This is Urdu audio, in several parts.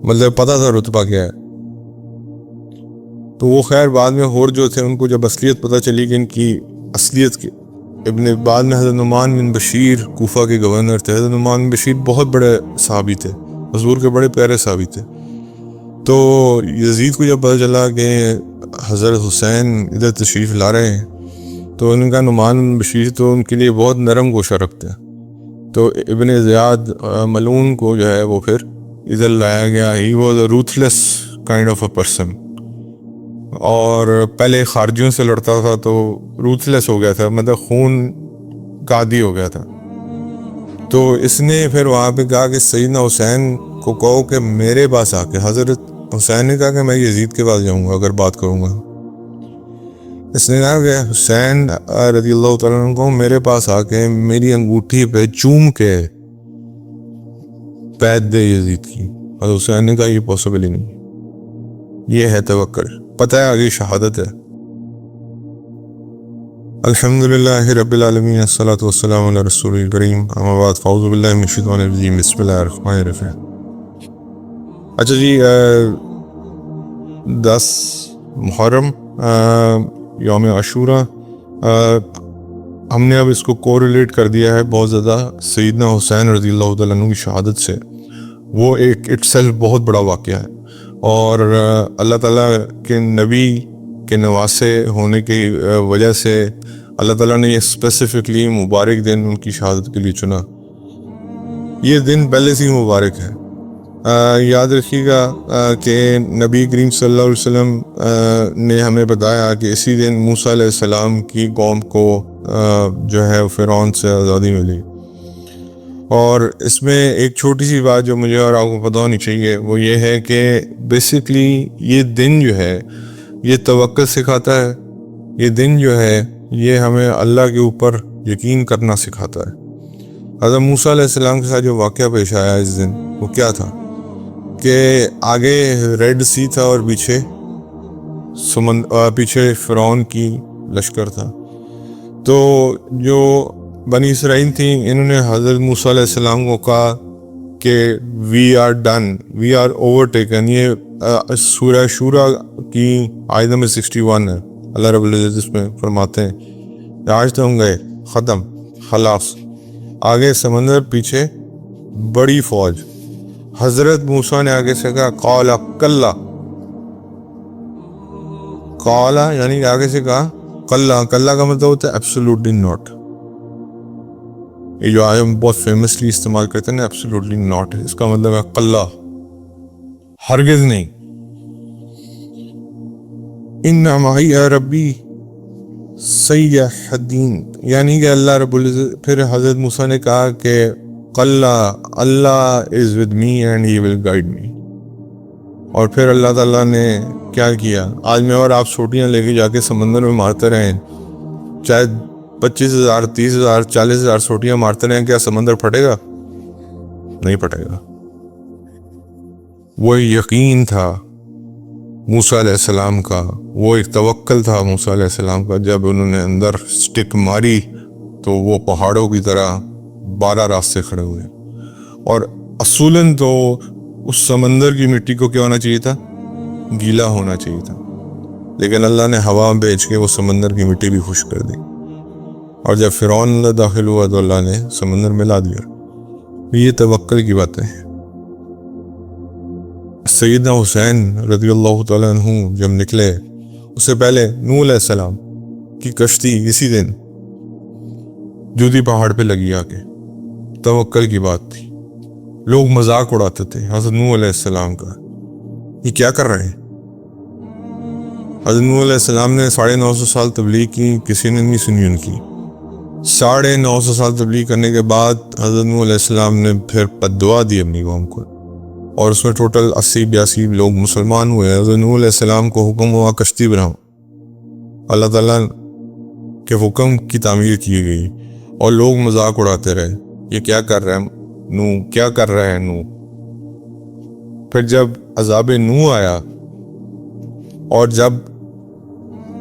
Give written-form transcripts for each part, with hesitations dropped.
مطلب پتہ تھا رتبہ کیا ہے. تو وہ خیر بعد میں اور جو تھے ان کو جب اصلیت پتہ چلی کہ ان کی اصلیت کی بعد میں حضرت نعمان بن بشیر کوفہ کے گورنر تھے. حضرت نعمان بن بشیر بہت بڑے صحابی تھے, حضور کے بڑے پیارے صحابی تھے. تو یزید کو جب پتہ چلا کہ حضرت حسین ادھر تشریف لا رہے ہیں تو ان کا نعمان بن بشیر تو ان کے لیے بہت نرم گوشہ رکھتے ہیں. تو ابن زیاد ملعون کو جو ہے وہ پھر ادھر لایا گیا. He was a ruthless kind of a person, اور پہلے خارجیوں سے لڑتا تھا تو روتھلیس ہو گیا تھا, مطلب خون کا عادی ہو گیا تھا. تو اس نے پھر وہاں پہ کہا کہ سیدنا حسین کو کہو کہ میرے پاس آ کے, حضرت حسین نے کہا کہ میں یزید کے پاس جاؤں گا اگر بات کروں گا. اس نے کہا کہ حسین رضی اللہ تعالیٰ عنہ کو میرے پاس آ کے میری انگوٹھی پہ چوم کے بیعت دے یزید کی. اور حسین نے کہا یہ پاسبل ہی نہیں, یہ ہے توکل, پتہ ہے آگے شہادت ہے. الحمدللہ رب العالمین, الصلاۃ والسلام علی رسول الکریم, اما بعد, فاعوذ باللہ من الشیطان الرجیم, بسم اللہ الرحمن الرحیم. اچھا جی, 10 محرم یوم عاشوراء, ہم نے اب اس کو کوریلیٹ کر دیا ہے بہت زیادہ سیدنا حسین رضی اللہ تعالیٰ عنہ کی شہادت سے. وہ ایک اٹ سیلف بہت بڑا واقعہ ہے, اور اللہ تعالیٰ کے نبی کے نواسے ہونے کی وجہ سے اللہ تعالیٰ نے یہ اسپیسیفکلی مبارک دن ان کی شہادت کے لیے چنا. یہ دن پہلے سے ہی مبارک ہے. یاد رکھیے گا کہ نبی کریم صلی اللہ علیہ وسلم نے ہمیں بتایا کہ اسی دن موسیٰ علیہ السلام کی قوم کو جو ہے فرعون سے آزادی ملی. اور اس میں ایک چھوٹی سی بات جو مجھے اور آپ کو پتہ ہونی چاہیے وہ یہ ہے کہ بیسکلی یہ دن جو ہے یہ توکل سکھاتا ہے. یہ دن جو ہے یہ ہمیں اللہ کے اوپر یقین کرنا سکھاتا ہے. حضرت موسیٰ علیہ السلام کے ساتھ جو واقعہ پیش آیا اس دن وہ کیا تھا کہ آگے ریڈ سی تھا اور پیچھے فرعون کی لشکر تھا. تو جو بنی اسرائیل تھیں انہوں نے حضرت موسیٰ علیہ السلام کو کہا کہ we are done, we are overtaken. یہ سورہ شورا کی آیت نمبر 61 ہے. اللہ رب العزت اس میں فرماتے ہیں آج تو ہم گئے, ختم, خلاص. آگے سمندر, پیچھے بڑی فوج. حضرت موسیٰ نے آگے سے کہا قال کلا, قالا یعنی آگے سے کہا کلا. کلا کا مطلب ہوتا ہے ایبسولوٹلی ناٹ. یہ جو آئے ہم بہت فیمسلی استعمال کرتے ہیں نا, ایبسولوٹلی ناٹ, اس کا مطلب ہے کلا, ہرگز نہیں. ان معی ربی سیہدین, یعنی کہ اللہ رب العزت. پھر حضرت موسیٰ نے کہا کہ کلا Allah is with me and he will guide me. اور پھر اللہ تعالیٰ نے کیا کیا, آج میں اور آپ سوٹیاں لے کے جا کے سمندر میں مارتے رہیں, چاہے 25,000 30,000 40,000 سوٹیاں مارتے رہیں, کیا سمندر پھٹے گا؟ نہیں پھٹے گا. وہ یقین تھا موسیٰ علیہ السلام کا, وہ ایک توکل تھا موسیٰ علیہ السلام کا. جب انہوں نے اندر سٹک ماری تو وہ پہاڑوں کی طرح 12 راستے کھڑے ہوئے. اور اصولاً تو اس سمندر کی مٹی کو کیا ہونا چاہیے تھا؟ گیلا ہونا چاہیے تھا, لیکن اللہ نے ہوا بھیج کے وہ سمندر کی مٹی بھی خشک کر دی. اور جب فرعون اللہ داخل ہوا تو اللہ نے سمندر ملا دیا. یہ توکل کی باتیں ہیں. سیدنا حسین رضی اللہ تعالیٰ عنہ جب نکلے, اس سے پہلے نوح علیہ السلام کی کشتی اسی دن جودی پہاڑ پہ لگی آ کے. توکل کی بات تھی. لوگ مذاق اڑاتے تھے حضرت نوح علیہ السلام کا, یہ کیا کر رہے ہیں. حضرت نوح علیہ السلام نے 950 سال تبلیغ کی, کسی نے نہیں سنی ان کی. 950 سال تبلیغ کرنے کے بعد حضرت نوح علیہ السلام نے پھر بددعا دی اپنی قوم کو, اور اس میں ٹوٹل 80-82 لوگ مسلمان ہوئے. حضرت نوح علیہ السلام کو حکم ہوا کشتی بناؤ. اللہ تعالیٰ کے حکم کی تعمیر کی گئی, اور لوگ مذاق اڑاتے رہے, یہ کیا کر رہے ہیں نوح, کیا کر رہے ہیں نوح. پھر جب عذاب نوح آیا, اور جب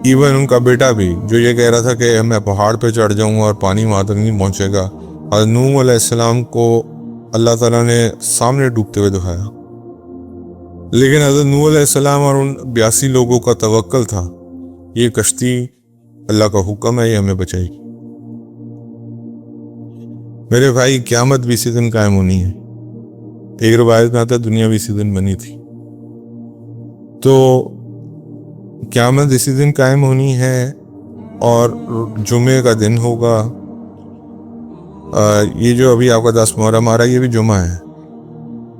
ایون ان کا بیٹا بھی جو یہ کہہ رہا تھا کہ میں پہاڑ پہ چڑھ جاؤں گا اور پانی وہاں تک نہیں پہنچے گا, حضرت نوح علیہ السلام کو اللہ تعالیٰ نے سامنے ڈوبتے ہوئے دکھایا. لیکن حضرت نوح علیہ السلام اور ان 82 لوگوں کا توکل تھا یہ کشتی اللہ کا حکم ہے، یہ ہمیں بچائے گی۔ میرے بھائی قیامت بھی اسی دن قائم ہونی ہے۔ ایک روایت میں آتا ہے دنیا بھی اسی دن بنی تھی، تو قیامت اسی دن قائم ہونی ہے اور جمعے کا دن ہوگا۔ یہ جو ابھی آپ کا 10 محرم آ رہا ہے یہ بھی جمعہ ہے۔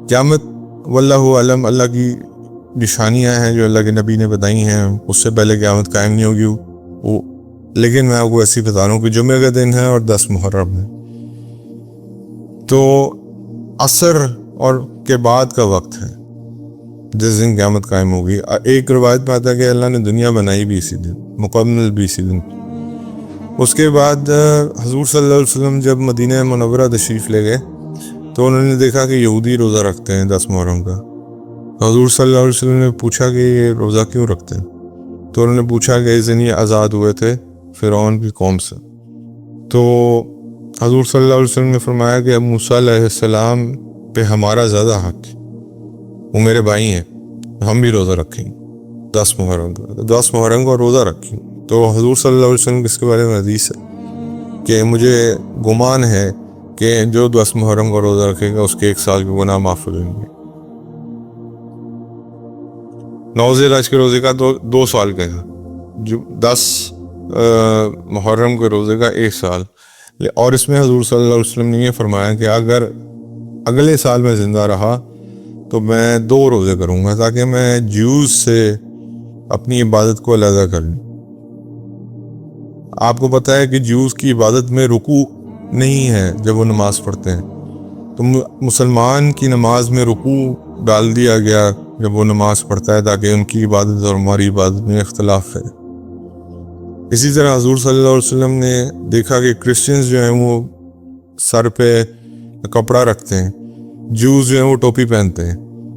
قیامت واللہ علم، اللہ کی نشانیاں ہیں جو اللہ کے نبی نے بتائی ہیں، اس سے پہلے قیامت قائم نہیں ہوگی لیکن میں آپ کو ایسی بتا رہا ہوں کہ جمعے کا دن ہے اور 10 محرم ہے، تو عصر اور کے بعد کا وقت ہے جس دن قیامت قائم ہوگی۔ ایک روایت میں آتا ہے کہ اللہ نے دنیا بنائی بھی اسی دن، مکمل بھی اسی دن۔ اس کے بعد حضور صلی اللہ علیہ وسلم جب مدینہ منورہ تشریف لے گئے تو انہوں نے دیکھا کہ یہودی روزہ رکھتے ہیں 10 محرم کا۔ حضور صلی اللہ علیہ وسلم نے پوچھا کہ یہ روزہ کیوں رکھتے ہیں؟ تو انہوں نے پوچھا کہ اس دن یہ آزاد ہوئے تھے فرعون کی قوم سے۔ تو حضور صلی اللہ علیہ وسلم نے فرمایا کہ اب موسیٰ علیہ السلام پہ ہمارا زیادہ حق ہے، وہ میرے بھائی ہیں، ہم بھی روزہ رکھیں 10 محرم کا، 10 محرم کا روزہ رکھیں۔ تو حضور صلی اللہ علیہ وسلم اس کے بارے میں حدیث ہے کہ مجھے گمان ہے کہ جو 10 محرم کا روزہ رکھے گا اس کے 1 سال کے گناہ معاف ہو جائیں گے۔ 9 ذی الحج کے روزے کا تو 2 سال کا ہے، جو 10 محرم کے روزے کا 1 سال۔ اور اس میں حضور صلی اللہ علیہ وسلم نے یہ فرمایا کہ اگر اگلے سال میں زندہ رہا تو میں 2 روزے کروں گا تاکہ میں جیوز سے اپنی عبادت کو علیحدہ کر لوں۔ آپ کو پتہ ہے کہ جیوز کی عبادت میں رکوع نہیں ہے جب وہ نماز پڑھتے ہیں، تو مسلمان کی نماز میں رکوع ڈال دیا گیا جب وہ نماز پڑھتا ہے تاکہ ان کی عبادت اور ہماری عبادت میں اختلاف ہے۔ اسی طرح حضور صلی اللہ علیہ وسلم نے دیکھا کہ کرسچنز جو ہیں وہ سر پہ کپڑا رکھتے ہیں، جوز جو ہیں وہ ٹوپی پہنتے ہیں۔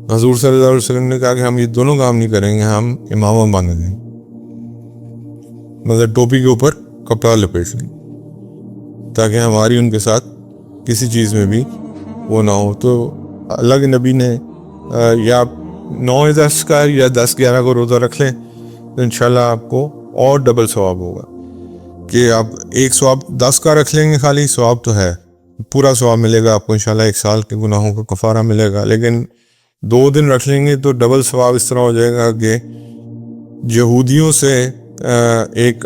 حضور صلی اللہ علیہ وسلم نے کہا کہ ہم یہ دونوں کام نہیں کریں گے، ہم امامہ باندھ دیں، مطلب ٹوپی کے اوپر کپڑا لپیٹ لیں تاکہ ہماری ان کے ساتھ کسی چیز میں بھی وہ نہ ہو۔ تو اللہ کے نبی نے یا 9-10 کا یا 10-11 کو روزہ رکھ لیں تو انشاءاللہ آپ کو اور ڈبل ثواب ہوگا کہ آپ ایک ثواب 10 کا رکھ لیں گے، خالی ثواب تو ہے، پورا ثواب ملے گا آپ کو انشاءاللہ، 1 سال کے گناہوں کا کفارہ ملے گا۔ لیکن 2 دن رکھ لیں گے تو ڈبل ثواب اس طرح ہو جائے گا کہ یہودیوں سے ایک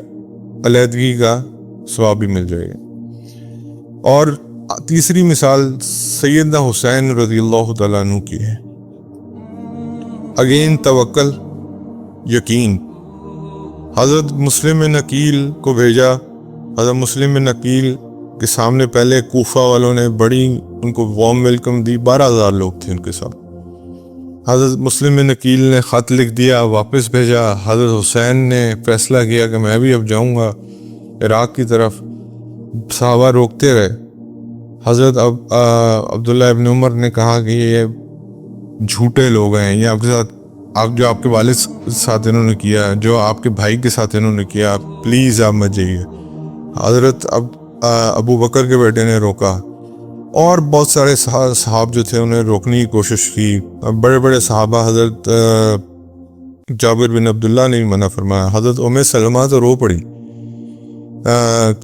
علیحدگی کا ثواب بھی مل جائے گا۔ اور تیسری مثال سیدنا حسین رضی اللہ تعالیٰ عنہ کی ہے۔ اگین توکل، یقین۔ حضرت مسلم نقیل کو بھیجا، حضرت مسلم نقیل کے سامنے پہلے کوفہ والوں نے بڑی ان کو وارم ویلکم دی، 12,000 لوگ تھے ان کے ساتھ۔ حضرت مسلم نقیل نے خط لکھ دیا، واپس بھیجا۔ حضرت حسین نے فیصلہ کیا کہ میں بھی اب جاؤں گا عراق کی طرف، صحابہ روکتے رہے۔ حضرت عبداللہ ابن عمر نے کہا کہ یہ جھوٹے لوگ ہیں، یہ آپ کے ساتھ جو آپ کے والد ساتھ انہوں نے کیا، جو آپ کے بھائی کے ساتھ انہوں نے کیا، پلیز آپ مت جائیے۔ حضرت ابو بکر کے بیٹے نے روکا، اور بہت سارے صحاب جو تھے انہیں روکنے کی کوشش کی، بڑے بڑے صحابہ، حضرت جابر بن عبداللہ نے بھی منع فرمایا۔ حضرت ام سلمہ تو رو پڑی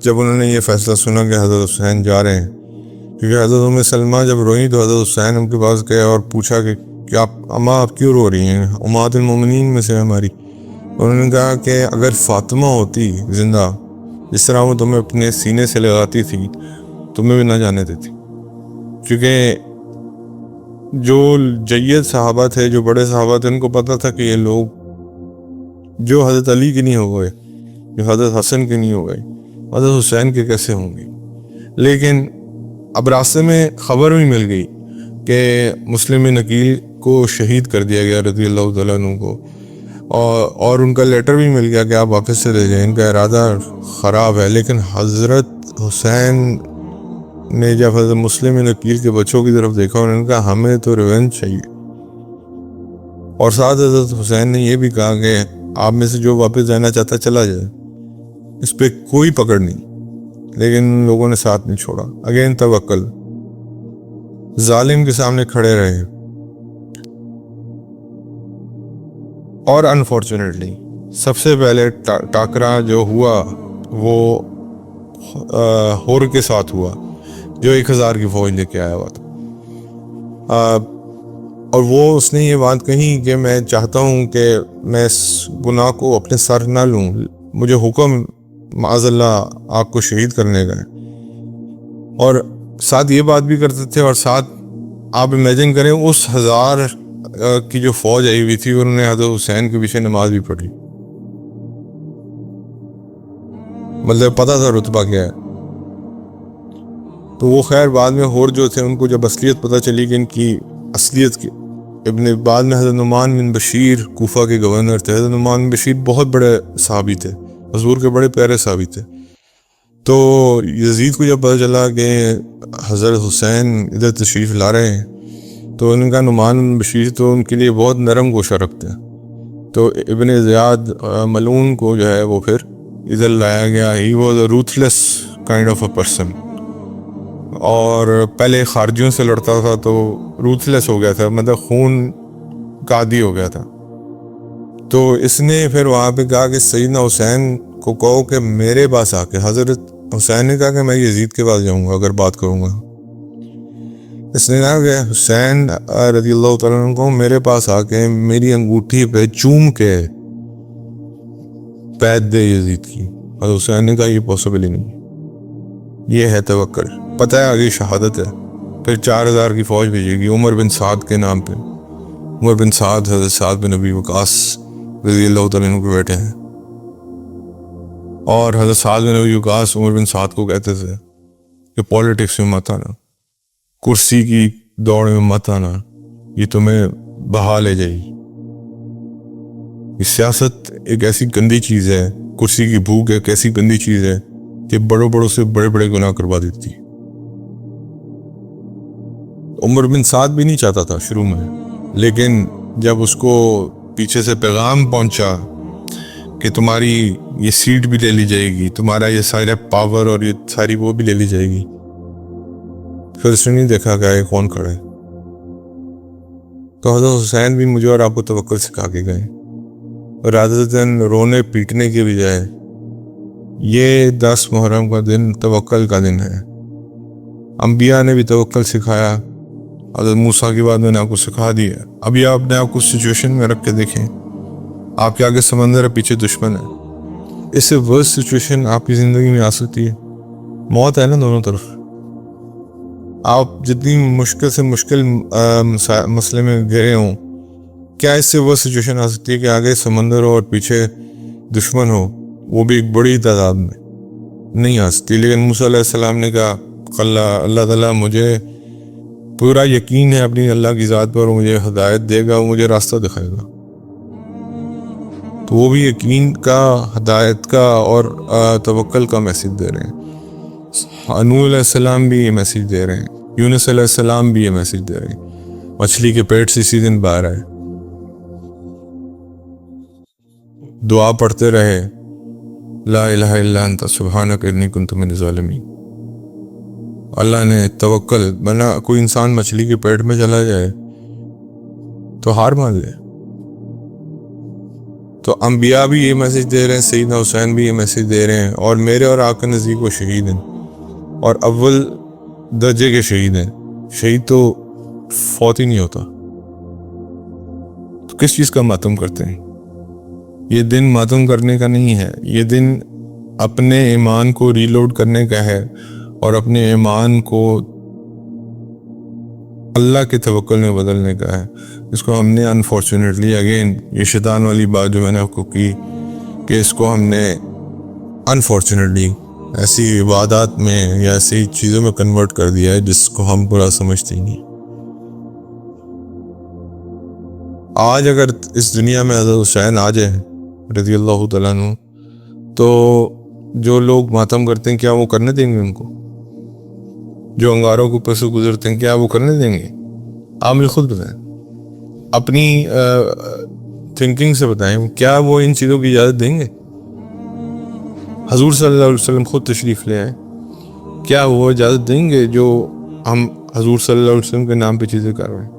جب انہوں نے یہ فیصلہ سنا کہ حضرت حسین جا رہے ہیں، کیونکہ حضرت ام سلمہ جب روئیں تو حضرت حسین ان کے پاس گئے اور پوچھا کہ آپ اماں آپ کیوں رو رہی ہیں، امہات المومنین میں سے ہماری۔ انہوں نے کہا کہ اگر فاطمہ ہوتی زندہ، جس طرح وہ تمہیں اپنے سینے سے لگاتی تھی، تمہیں بھی نہ جانے دیتی، کیونکہ جو جید صحابہ تھے، جو بڑے صحابہ تھے، ان کو پتہ تھا کہ یہ لوگ جو حضرت علی کے نہیں ہو گئے، جو حضرت حسن کے نہیں ہو گئے، حضرت حسین کے کیسے ہوں گے۔ لیکن اب راستے میں خبر بھی مل گئی کہ مسلم نقیل کو شہید کر دیا گیا رضی اللہ تعالیٰ عنہ کو، اور ان کا لیٹر بھی مل گیا کہ آپ واپس سے لے جائیں، ان کا ارادہ خراب ہے۔ لیکن حضرت حسین نے جب حضرت مسلم نقیل کے بچوں کی طرف دیکھا، انہوں نے کہا ہمیں تو ریونج چاہیے، اور ساتھ حضرت حسین نے یہ بھی کہا کہ آپ میں سے جو واپس جانا چاہتا چلا جائے، اس پہ کوئی پکڑ نہیں۔ لیکن لوگوں نے ساتھ نہیں چھوڑا۔ اگین توکل، ظالم کے سامنے کھڑے رہے، اور انفارچونیٹلی سب سے پہلے ٹاکرا جو ہوا وہ ہور کے ساتھ ہوا، جو 1000 کی فوج لے کے آیا ہوا تھا، اور وہ اس نے یہ بات کہی کہ میں چاہتا ہوں کہ میں اس گناہ کو اپنے سر نہ لوں، مجھے حکم معاذ اللہ آپ کو شہید کرنے کا ہے۔ اور ساتھ یہ بات بھی کرتے تھے، اور ساتھ آپ امیجن کریں اس 1000 کی جو فوج آئی ہوئی تھی انہوں نے حضرت حسین کے پیچھے نماز بھی پڑھی، مطلب پتہ تھا رتبہ کیا ہے۔ تو وہ خیر بعد میں ہور جو تھے ان کو جب اصلیت پتہ چلی کہ ان کی اصلیت کی، بعد میں حضرت نعمان بن بشیر کوفہ کے گورنر تھے۔ حضرت نعمان بن بشیر بہت بڑے صحابی تھے، حضور کے بڑے پیارے صحابی تھے۔ تو یزید کو جب پتہ چلا کہ حضرت حسین ادھر تشریف لا رہے ہیں تو ان کا نعمان بن بشیر تو ان کے لیے بہت نرم گوشہ رکھتے ہیں، تو ابن زیاد ملعون کو جو ہے وہ پھر ادھر لایا گیا۔ He was a ruthless kind of a person, اور پہلے خارجیوں سے لڑتا تھا تو روتھلیس ہو گیا تھا، مطلب خون کا عادی ہو گیا تھا۔ تو اس نے پھر وہاں پہ کہا کہ سیدنا حسین کو کہو کہ میرے پاس آ کے، حضرت حسین نے کہا کہ میں یزید کے پاس جاؤں گا اگر بات کروں گا، اس نے کہا کہ حسین رضی اللہ تعالیٰ عنہ کو میرے پاس آ کے میری انگوٹھی پہ چوم کے بیعت دے یزید کی۔ حضرت حسین نے کہا یہ پاسبل ہی نہیں، یہ ہے توکل، پتہ ہے آگے شہادت ہے۔ پھر 4000 کی فوج بھیجے گی عمر بن سعد کے نام پہ۔ عمر بن سعد حضرت سعد بن ابی وقاص رضی اللہ تعالیٰ عنہ کے بیٹے ہیں، اور حضرت سعد بن ابی وقاص عمر بن سعد کو کہتے تھے کہ پولیٹکس میں مت آنا، کرسی کی دوڑ میں مت آنا، یہ تمہیں بہا لے جائے گی۔ یہ سیاست ایک ایسی گندی چیز ہے، کرسی کی بھوک ایک ایسی گندی چیز ہے کہ بڑوں سے بڑے بڑے گناہ کروا دیتی۔ عمر بن سعد بھی نہیں چاہتا تھا شروع میں، لیکن جب اس کو پیچھے سے پیغام پہنچا کہ تمہاری یہ سیٹ بھی لے لی جائے گی، تمہارا یہ سارا پاور اور یہ ساری وہ بھی لے لی جائے گی، پھر اس نے نہیں دیکھا کہ یہ کون کھڑا ہے۔ تو حضرت حسین بھی مجھے اور آپ کو توکل سکھا کے گئے، اور عادتاً رونے پیٹنے کے بجائے یہ 10 محرم کا دن توکل کا دن ہے۔ انبیاء نے بھی توکل سکھایا، حضرت موسیٰ کی بات میں نے آپ کو سکھا دی ہے۔ ابھی آپ نے آپ کو سچویشن میں رکھ کے دیکھیں، آپ کے آگے سمندر ہے، پیچھے دشمن ہے، اس سے ورس سچویشن آپ کی زندگی میں آ سکتی ہے؟ موت ہے نا دونوں طرف۔ آپ جتنی مشکل سے مشکل مسئلے میں گرے ہوں، کیا اس سے وہ سچویشن آ سکتی ہے کہ آگے سمندر ہو اور پیچھے دشمن ہو، وہ بھی ایک بڑی تعداد میں؟ نہیں آ سکتی۔ لیکن موسیٰ علیہ السلام نے کہا اللہ تعالیٰ مجھے پورا یقین ہے اپنی اللہ کی ذات پر، مجھے ہدایت دے گا، مجھے راستہ دکھائے گا۔ تو وہ بھی یقین کا، ہدایت کا اور توکل کا میسیج دے رہے ہیں۔ نوح علیہ السلام بھی یہ میسیج دے رہے ہیں، یونس علیہ السلام بھی یہ میسیج دے رہے ہیں، مچھلی کے پیٹ سے اسی دن باہر آئے۔ دعا پڑھتے رہے، لا الہ الا انت سبحانک انی کنت من الظالمین۔ اللہ نے توکل، بنا کوئی انسان مچھلی کے پیٹ میں چلا جائے تو ہار مان لے۔ تو انبیاء بھی یہ میسیج دے رہے ہیں، سیدنا حسین بھی یہ میسیج دے رہے ہیں، اور میرے اور آپ کے نزدیک وہ شہید ہیں، اور اول درجے کے شہید ہیں۔ شہید تو فوت ہی نہیں ہوتا۔ تو کس چیز کا ماتم کرتے ہیں؟ یہ دن ماتم کرنے کا نہیں ہے، یہ دن اپنے ایمان کو ریلوڈ کرنے کا ہے، اور اپنے ایمان کو اللہ کے توکل میں بدلنے کا ہے۔ اس کو ہم نے انفارچونیٹلی، اگین یہ شیطان والی بات جو میں نے آپ کو کی، کہ اس کو ہم نے انفارچونیٹلی ایسی عبادات میں یا ایسی چیزوں میں کنورٹ کر دیا ہے جس کو ہم برا سمجھتے ہی نہیں۔ آج اگر اس دنیا میں حضرت حسین آ جائے رضی اللہ تعالیٰ عنہ، تو جو لوگ ماتم کرتے ہیں کیا وہ کرنے دیں گے ان کو؟ جو انگاروں کے اوپر سے گزرتے ہیں کیا وہ کرنے دیں گے؟ آپ مجھے خود بتائیں، اپنی تھنکنگ سے بتائیں، کیا وہ ان چیزوں کی اجازت دیں گے؟ حضور صلی اللہ علیہ وسلم خود تشریف لے آئے، کیا وہ اجازت دیں گے جو ہم حضور صلی اللہ علیہ وسلم کے نام پہ چیزیں کر رہے ہیں؟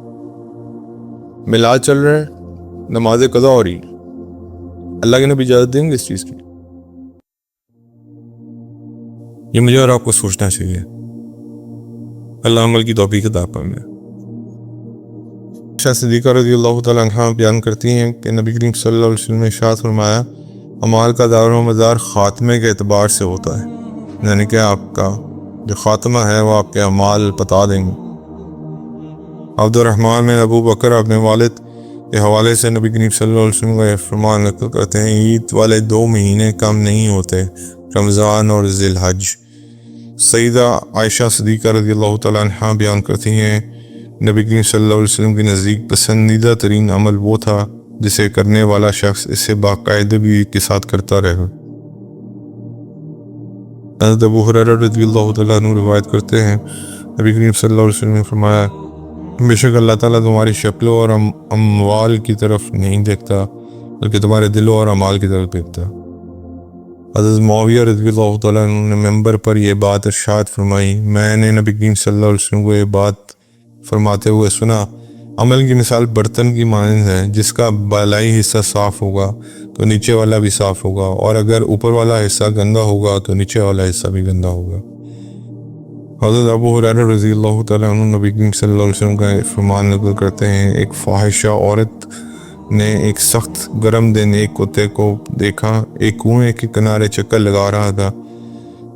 میلاد چل رہا ہے، نماز قضا ہو رہی ہے، اللہ کے نبی اجازت دیں گے اس چیز کی؟ یہ مجھے اور آپ کو سوچنا چاہیے. اللہ عمل کی توفیق عطا فرمائے. عائشہ صدیقہ رضی اللہ تعالیٰ عنہ بیان کرتی ہیں کہ نبی کریم صلی اللہ علیہ وسلم نے ارشاد فرمایا اعمال کا دار و مدار خاتمے کے اعتبار سے ہوتا ہے، یعنی کہ آپ کا جو خاتمہ ہے وہ آپ کے اعمال بتا دیں گے. عبد الرحمن بن ابو بکر اپنے والد کے حوالے سے نبی کریم صلی اللہ علیہ وسلم کا یہ فرمان نقل کرتے ہیں، عید والے 2 مہینے کم نہیں ہوتے، رمضان اور ذی الحج. سیدہ عائشہ صدیقہ رضی اللہ تعالیٰ عنہ بیان کرتی ہیں نبی کریم صلی اللہ علیہ وسلم کے نزدیک پسندیدہ ترین عمل وہ تھا جسے کرنے والا شخص اسے باقاعدگی کے ساتھ کرتا رہے. حضرت ابو ہریرہ رضی اللہ تعالیٰ عنہ روایت کرتے ہیں نبی کریم صلی اللہ علیہ وسلم نے فرمایا بے شک اللہ تعالیٰ تمہاری شکلوں اور اموال کی طرف نہیں دیکھتا بلکہ تمہارے دلوں اور اعمال کی طرف دیکھتا. حضرت معاویہ رضی اللہ تعالیٰ عنہ نے ممبر پر یہ بات ارشاد فرمائی، میں نے نبی کریم صلی اللہ علیہ وسلم کو یہ بات فرماتے ہوئے سنا، عمل کی مثال برتن کی مانند ہے، جس کا بالائی حصہ صاف ہوگا تو نیچے والا بھی صاف ہوگا، اور اگر اوپر والا حصہ گندا ہوگا تو نیچے والا حصہ بھی گندا ہوگا. حضرت ابو ہریرہ رضی اللہ تعالیٰ عنہ نبی کریم صلی اللہ علیہ وسلم کا فرمان نقل کرتے ہیں، ایک فاحشہ عورت نے ایک سخت گرم دن ایک کتے کو دیکھا، ایک کنویں کے کنارے چکر لگا رہا تھا.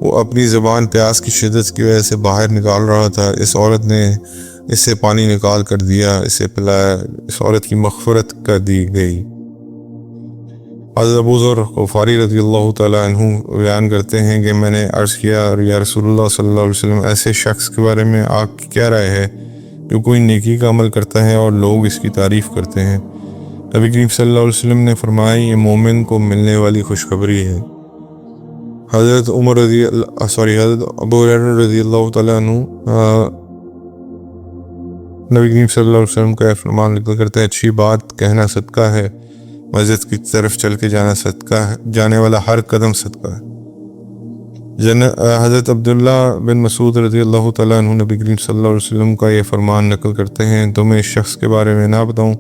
وہ اپنی زبان پیاس کی شدت کی وجہ سے باہر نکال رہا تھا. اس عورت نے اس سے پانی نکال کر دیا، اسے پلایا، اس عورت کی مغفرت کر دی گئی. حضرت ابو ذر غفاری رضی اللہ تعالیٰ عنہ بیان کرتے ہیں کہ میں نے عرض کیا یا رسول اللہ صلی اللہ علیہ وسلم، ایسے شخص کے بارے میں آپ کی کیا رائے ہے جو کوئی نیکی کا عمل کرتا ہے اور لوگ اس کی تعریف کرتے ہیں؟ نبی کریم صلی اللہ علیہ وسلم نے فرمایا یہ مومن کو ملنے والی خوشخبری ہے. حضرت ابو ہریرہ رضی اللہ تعالیٰ عنہ نبی کریم صلی اللہ علیہ وسلم کا فرمان نقل کرتے ہیں، اچھی بات کہنا صدقہ ہے، مسجد کی طرف چل کے جانا صدقہ ہے، جانے والا ہر قدم صدقہ ہے. حضرت عبداللہ بن مسعود رضی اللہ تعالیٰ عنہ نبی کریم صلی اللہ علیہ وسلم کا یہ فرمان نقل کرتے ہیں، تمہیں اس شخص کے بارے میں نہ بتاؤں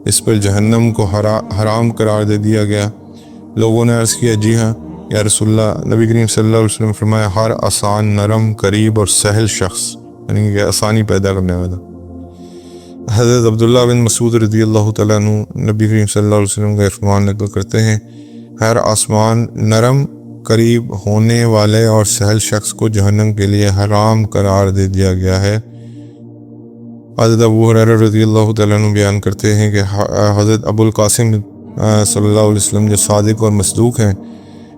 اس پر جہنم کو حرام قرار دے دیا گیا. لوگوں نے عرض کیا جی ہاں یا رسول اللہ. نبی کریم صلی اللہ علیہ وسلم فرمایا ہر آسان، نرم، قریب اور سہل شخص، یعنی کہ آسانی پیدا کرنے والا. حضرت عبداللہ بن مسعود رضی اللہ تعالیٰ عنہ نبی کریم صلی اللہ علیہ وسلم کا فرمان نقل کرتے ہیں، ہر آسمان، نرم، قریب ہونے والے اور سہل شخص کو جہنم کے لیے حرام قرار دے دیا گیا ہے. حضرت ابو ہریرہ رضی اللہ تعالیٰ عنہ بیان کرتے ہیں کہ حضرت ابو القاسم صلی اللہ علیہ وسلم جو صادق اور مصدوق ہیں،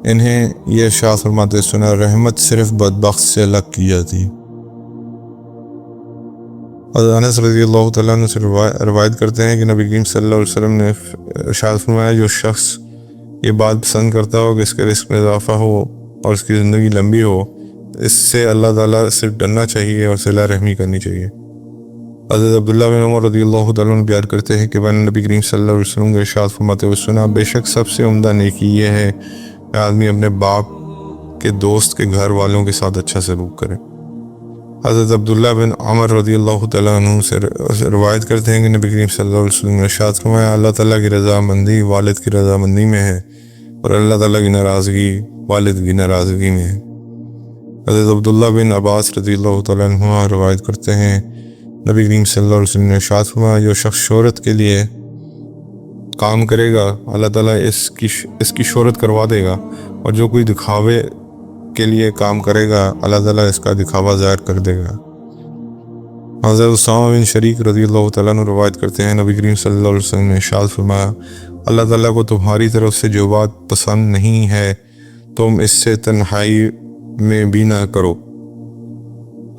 انہیں یہ ارشاد فرماتے سنا، رحمت صرف بدبخت سے الگ کی جاتی. حضرت انس رضی اللہ تعالیٰ عنہ سے روایت کرتے ہیں کہ نبی کریم صلی اللہ علیہ وسلم نے ارشاد فرمایا جو شخص یہ بات پسند کرتا ہو کہ اس کے رزق میں اضافہ ہو اور اس کی زندگی لمبی ہو، اس سے اللہ تعالیٰ سے ڈرنا چاہیے اور صلہ رحمی کرنی چاہیے. حضرت عبداللہ بن عمر رضی اللہ تعالیٰ عنہ بیان کرتے ہیں کہ میں نے نبی کریم صلی اللہ علیہ وسلم کے ارشاد فرماتے ہوئے سنا، بے شک سب سے عمدہ نیکی یہ ہے کہ آدمی اپنے باپ کے دوست کے گھر والوں کے ساتھ اچھا سلوک کرے. حضرت عبداللہ بن عمر رضی اللہ تعالیٰ عنہ سے روایت کرتے ہیں کہ نبی کریم صلی اللہ علیہ وسلم نے ارشاد فرمایا اللہ تعالیٰ کی رضامندی والد کی رضامندی میں ہے اور اللہ تعالیٰ کی ناراضگی والد کی ناراضگی میں ہے. حضرت عبداللہ بن عباس رضی اللہ تعالیٰ عنہ روایت کرتے ہیں نبی کریم صلی اللہ علیہ وسلم نے ارشاد فرمایا جو شخص شہرت کے لیے کام کرے گا اللہ تعالیٰ اس کی شہرت کروا دے گا، اور جو کوئی دکھاوے کے لیے کام کرے گا اللہ تعالیٰ اس کا دکھاوا ظاہر کر دے گا. حضرت اسامہ بن شریک رضی اللہ تعالیٰ عنہ روایت کرتے ہیں نبی کریم صلی اللہ علیہ وسلم نے ارشاد فرمایا اللہ تعالیٰ کو تمہاری طرف سے جو بات پسند نہیں ہے تم اس سے تنہائی میں بھی نہ کرو.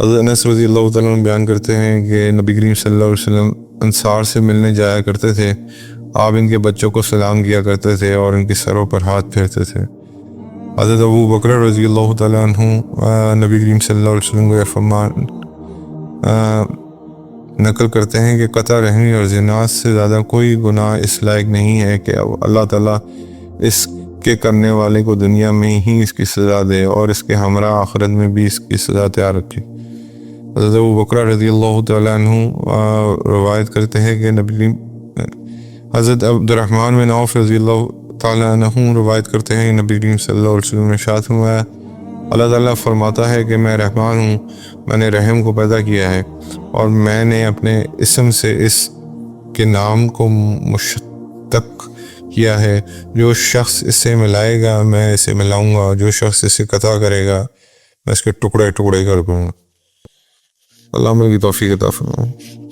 حضرت انس رضی اللہ تعالیٰ عنہ بیان کرتے ہیں کہ نبی کریم صلی اللہ علیہ وسلم انصار سے ملنے جایا کرتے تھے، آپ ان کے بچوں کو سلام کیا کرتے تھے اور ان کے سروں پر ہاتھ پھیرتے تھے. حضرت ابو بکر رضی اللہ تعالیٰ عنہ نبی کریم صلی اللہ علیہ وسلم کو یہ فرمان نقل کرتے ہیں کہ قطع رحمی اور زنا سے زیادہ کوئی گناہ اس لائق نہیں ہے کہ اللہ تعالیٰ اس کے کرنے والے کو دنیا میں ہی اس کی سزا دے اور اس کے ہمراہ آخرت میں بھی اس کی سزا تیار رکھے. حضرت ابو بکر رضی اللہ تعالیٰ عنہ روایت کرتے ہیں کہ حضرت عبد الرحمن بن عوف رضی اللہ تعالیٰ عنہ روایت کرتے ہیں کہ نبی کریم صلی اللہ علیہ وسلم نے ارشاد فرمایا، اللہ تعالیٰ فرماتا ہے کہ میں رحمان ہوں، میں نے رحم کو پیدا کیا ہے اور میں نے اپنے اسم سے اس کے نام کو مشتق کیا ہے، جو شخص اسے ملائے گا میں اسے ملاؤں گا، جو شخص اسے قطع کرے گا میں اس کے ٹکڑے ٹکڑے کر دوں گا۔ اللہ عمل کی توفیق عطا فرمائے۔